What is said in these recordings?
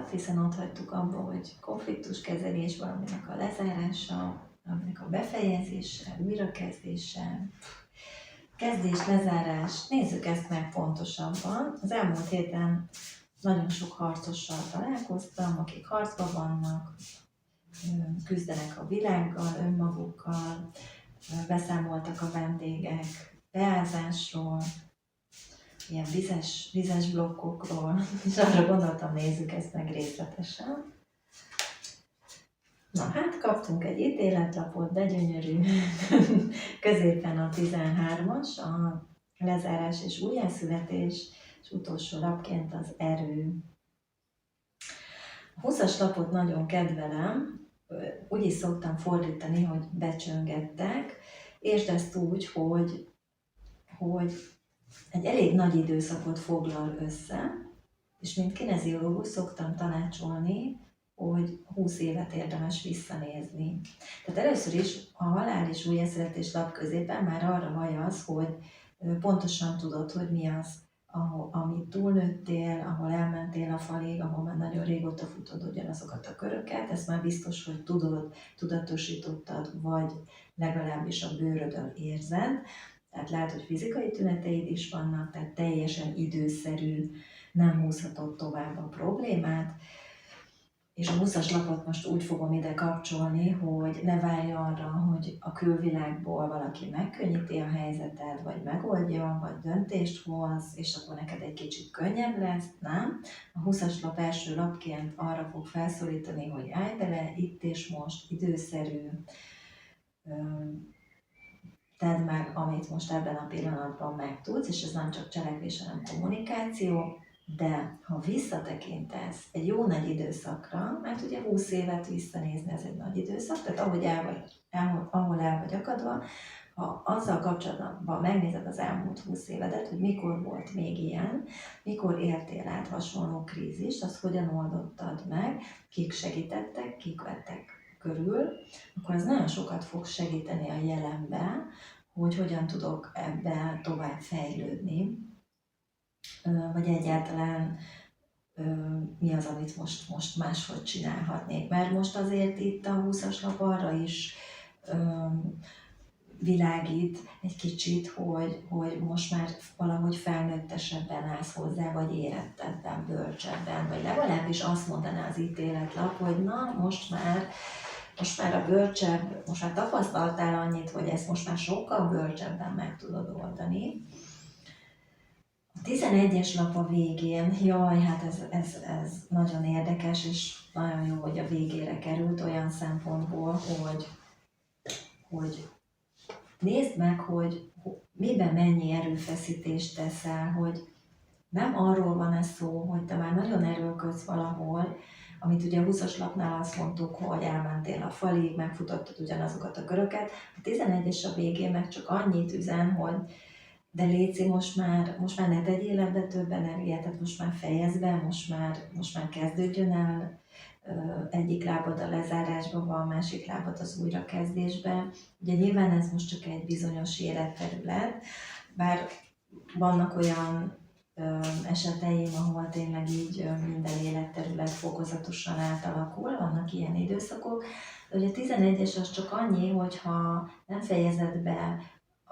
volt, hiszen ott hagytuk abba, hogy konfliktuskezelés, valaminek a lezárása, valaminek a befejezése, újrakezdése, kezdés, lezárás. Nézzük ezt meg pontosabban. Az elmúlt héten nagyon sok harcossal találkoztam, akik harcban vannak, küzdenek a világgal, önmagukkal, beszámoltak a vendégek beázásról, ilyen vizes blokkokról, és arra gondoltam, nézzük ezt meg részletesen. Na hát kaptunk egy ítéletlapot, de gyönyörű, középen a 13-as, a lezárás és újjászületés, és utolsó lapként az erő. A 20-as lapot nagyon kedvelem, úgy is szoktam fordítani, hogy becsöngettek. Értsd ezt úgy, hogy egy elég nagy időszakot foglal össze, és mint kineziológus szoktam tanácsolni, hogy 20 évet érdemes visszanézni. Tehát először is a halál és újjászületés lap középen már arra vajaz, hogy pontosan tudod, hogy mi az, amit túlnőttél, ahol elmentél a falig, ahol már nagyon régóta futod ugyanazokat a köröket, ezt már biztos, hogy tudod, tudatosítottad, vagy legalábbis a bőrödön érzed. Tehát lehet, hogy fizikai tüneteid is vannak, tehát teljesen időszerű, nem húzhatod tovább a problémát. És a 20-as lapot most úgy fogom ide kapcsolni, hogy ne várj arra, hogy a külvilágból valaki megkönnyíti a helyzeted, vagy megoldja, vagy döntést hoz, és akkor neked egy kicsit könnyebb lesz, nem? A 20-as lap első lapként arra fog felszólítani, hogy állj bele, itt és most, időszerű, tedd meg, amit most ebben a pillanatban megtudsz, és ez nem csak cselekvés, hanem kommunikáció, de ha visszatekintesz egy jó nagy időszakra, mert ugye 20 évet visszanézni, ez egy nagy időszak, tehát ahol el vagy akadva, ha azzal kapcsolatban megnézed az elmúlt 20 évedet, hogy mikor volt még ilyen, mikor értél át hasonló krízist, azt hogyan oldottad meg, kik segítettek, kik vettek körül, akkor ez nagyon sokat fog segíteni a jelenbe, hogy hogyan tudok ebben tovább fejlődni, vagy egyáltalán mi az, amit most máshogy csinálhatnék. Mert most azért itt a 20-as lap arra is világít egy kicsit, hogy most már valahogy felnőttesebben állsz hozzá, vagy érettebben, bölcsebben, vagy legalábbis azt mondaná az ítéletlap, hogy na, most már a bölcsebb, most már tapasztaltál annyit, hogy ezt most már sokkal bölcsebben meg tudod oldani. A 11-es lap a végén, jaj, hát ez nagyon érdekes, és nagyon jó, hogy a végére került olyan szempontból, hogy nézd meg, hogy miben mennyi erőfeszítést teszel, hogy nem arról van ez szó, hogy te már nagyon erőlködsz valahol, amit ugye a 20-as lapnál azt mondtuk, hogy elmentél a falig, megfutottad ugyanazokat a köröket. A 11-es a végén meg csak annyit üzen, hogy de léci, most már ne tegyél ebbe több energiát, tehát most már fejezd be, most már kezdődjön el, egyik lábad a lezárásba van, másik lábad az újrakezdésbe. Ugye nyilván ez most csak egy bizonyos életterület, bár vannak olyan eseteim, ahol tényleg így minden életterület fokozatosan átalakul, vannak ilyen időszakok. De ugye a 11-es az csak annyi, hogyha nem fejezed be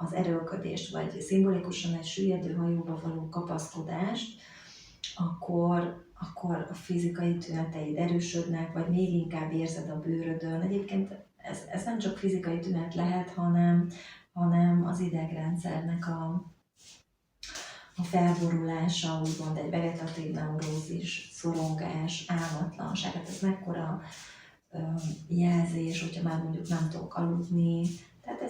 az erőlködést, vagy szimbolikusan egy süllyedő hajóba való kapaszkodást, akkor a fizikai tüneteid erősödnek, vagy még inkább érzed a bőrödön. Egyébként ez nem csak fizikai tünet lehet, hanem az idegrendszernek a felborulása, úgymond egy vegetatív neurózis, szorongás, álmatlanság. Hát ez mekkora jelzés, hogyha már mondjuk nem tudok aludni. Tehát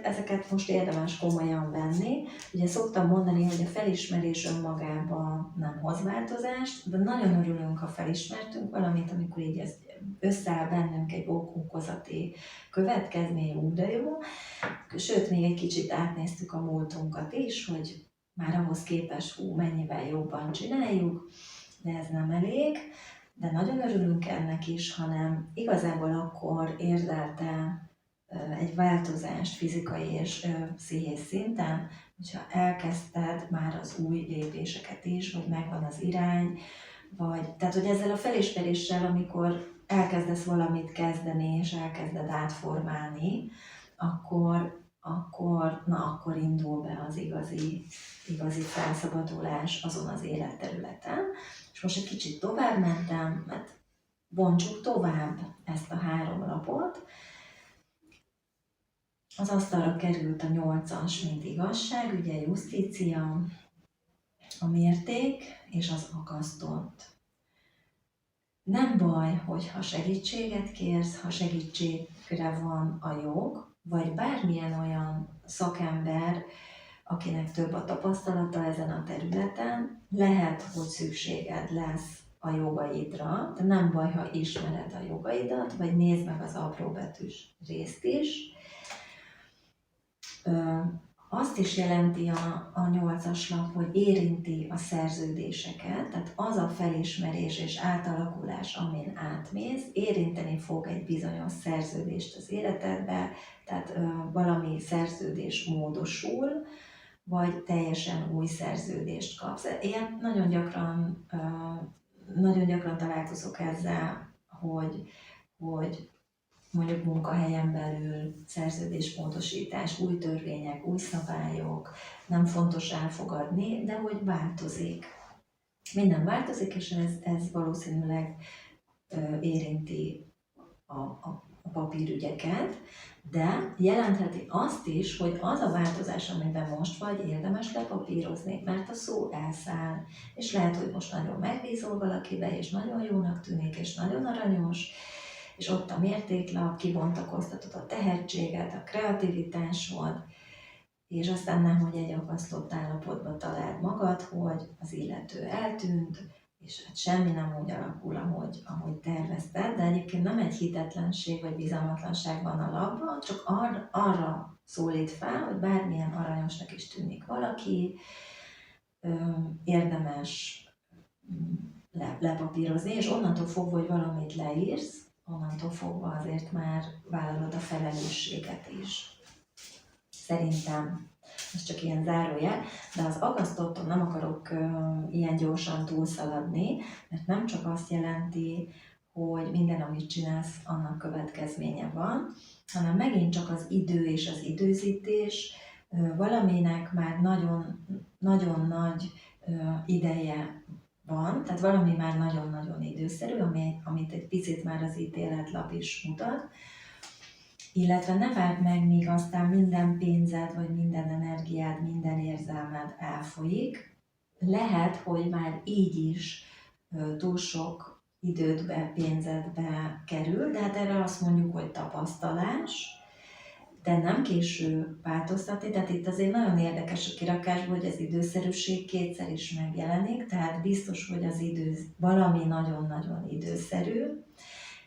ezeket most érdemes komolyan venni. Ugye szoktam mondani, hogy a felismerés önmagában nem hoz változást, de nagyon örülünk, ha felismertünk valamit, amikor így ez összeáll bennünk egy okozati következmény, de jó. Sőt, még egy kicsit átnéztük a múltunkat is, hogy már ahhoz képest mennyivel jobban csináljuk, de ez nem elég. De nagyon örülünk ennek is, hanem igazából akkor érzelte egy változást fizikai és pszichés szinten, hogyha elkezdted már az új lépéseket is, hogy megvan az irány, tehát hogy ezzel a felismeréssel, amikor elkezdesz valamit kezdeni, és elkezded átformálni, akkor indul be az igazi felszabadulás azon az életterületen. És most egy kicsit tovább mentem, mert bontsuk tovább ezt a 3 lapot. Az asztalra került a 8-as, mint igazság, ugye justícia, a mérték és az akasztott. Nem baj, hogyha segítséget kérsz, ha segítségre van a jog, vagy bármilyen olyan szakember, akinek több a tapasztalata ezen a területen, lehet, hogy szükséged lesz a jogaidra, de nem baj, ha ismered a jogaidat, vagy nézd meg az apróbetűs részt is. Azt is jelenti a 8-as lap, hogy érinti a szerződéseket, tehát az a felismerés és átalakulás, amin átmész, érinteni fog egy bizonyos szerződést az életedbe, tehát valami szerződés módosul, vagy teljesen új szerződést kapsz. Ilyen nagyon gyakran találkozok ezzel, hogy mondjuk munkahelyen belül szerződésmódosítás, új törvények, új szabályok, nem fontos elfogadni, de hogy változik. Minden változik, és ez valószínűleg érinti a papírügyeket, de jelentheti azt is, hogy az a változás, amiben most vagy, érdemes lepapírozni, mert a szó elszáll, és lehet, hogy most nagyon megbízol valakibe, és nagyon jónak tűnik, és nagyon aranyos, és ott a mértéklap, kibontakoztatod a tehetséget, a kreativitásod, és aztán nehogy egy akasztott állapotba találd magad, hogy az illető eltűnt, és hát semmi nem úgy alakul, ahogy tervezted, de egyébként nem egy hitetlenség vagy bizalmatlanság van a labban, csak arra szólít fel, hogy bármilyen aranyosnak is tűnik valaki, érdemes lepapírozni, és onnantól fogva, hogy valamit leírsz, onnantól fogva azért már vállalod a felelősséget is. Szerintem ez csak ilyen zárójel, de az akasztotton nem akarok ilyen gyorsan túlszaladni, mert nem csak azt jelenti, hogy minden, amit csinálsz, annak következménye van, hanem megint csak az idő és az időzítés valaminek már nagyon, nagyon nagy ideje van, tehát valami már nagyon-nagyon időszerű, amit egy picit már az ítéletlap is mutat, illetve ne várd meg, míg aztán minden pénzed, vagy minden energiád, minden érzelmed elfolyik. Lehet, hogy már így is túl sok idődbe, pénzedbe kerül, de hát erre azt mondjuk, hogy tapasztalás, de nem késő változtatni, tehát itt azért nagyon érdekes a kirakásból, hogy az időszerűség kétszer is megjelenik, tehát biztos, hogy az idő valami nagyon-nagyon időszerű,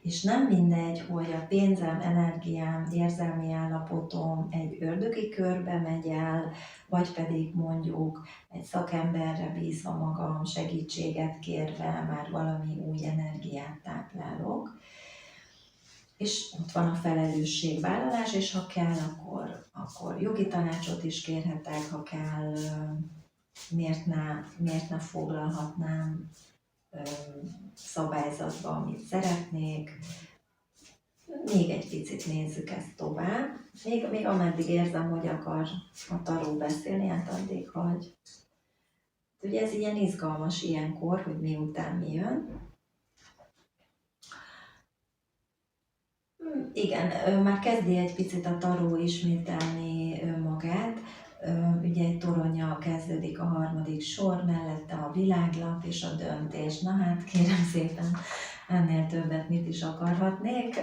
és nem mindegy, hogy a pénzem, energiám, érzelmi állapotom egy ördögi körbe megy el, vagy pedig mondjuk egy szakemberre bízva magam, segítséget kérve már valami új energiát táplálok. És ott van a felelősségvállalás, és ha kell, akkor jogi tanácsot is kérhetek, ha kell, miért ne foglalhatnám szabályzatba, amit szeretnék. Még egy picit nézzük ezt tovább. Még ameddig érzem, hogy akar a taró beszélni, hát addig, hogy ugye ez ilyen izgalmas ilyenkor, hogy miután mi jön. Igen, már kezdi egy picit a taró ismételni magát. Ugye egy toronnyal kezdődik a 3. sor, mellette a világlap és a döntés. Na hát kérem szépen, ennél többet mit is akarhatnék,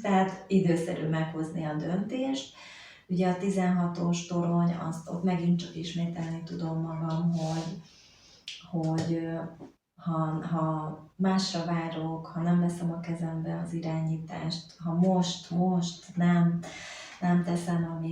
tehát időszerű meghozni a döntést. Ugye a 16-os torony, azt ott megint csak ismételni tudom magam, hogy ha másra várok, ha nem veszem a kezembe az irányítást, ha most nem teszem,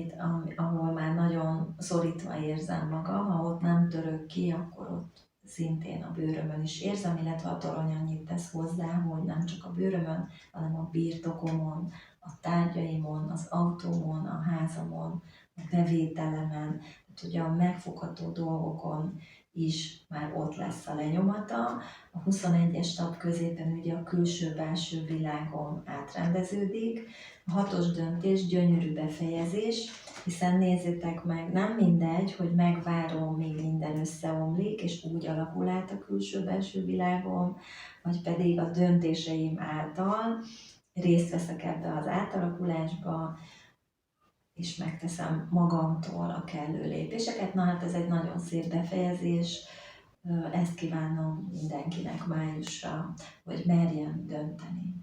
ahol már nagyon szorítva érzem magam, ha ott nem török ki, akkor ott szintén a bőrömön is érzem, illetve a torony annyit tesz hozzá, hogy nem csak a bőrömön, hanem a birtokomon, a tárgyaimon, az autómon, a házamon, a bevételemen, tehát ugye a megfogható dolgokon is már ott lesz a lenyomata. A 21-es nap középen ugye a külső-belső világom átrendeződik. A 6-os döntés gyönyörű befejezés, hiszen nézzétek meg, nem mindegy, hogy megvárom, míg minden összeomlik, és úgy alakul át a külső-belső világom, vagy pedig a döntéseim által részt veszek ebbe az átalakulásba, és megteszem magamtól a kellő lépéseket. Na hát ez egy nagyon szép befejezés, ezt kívánom mindenkinek májusra, hogy merjen dönteni.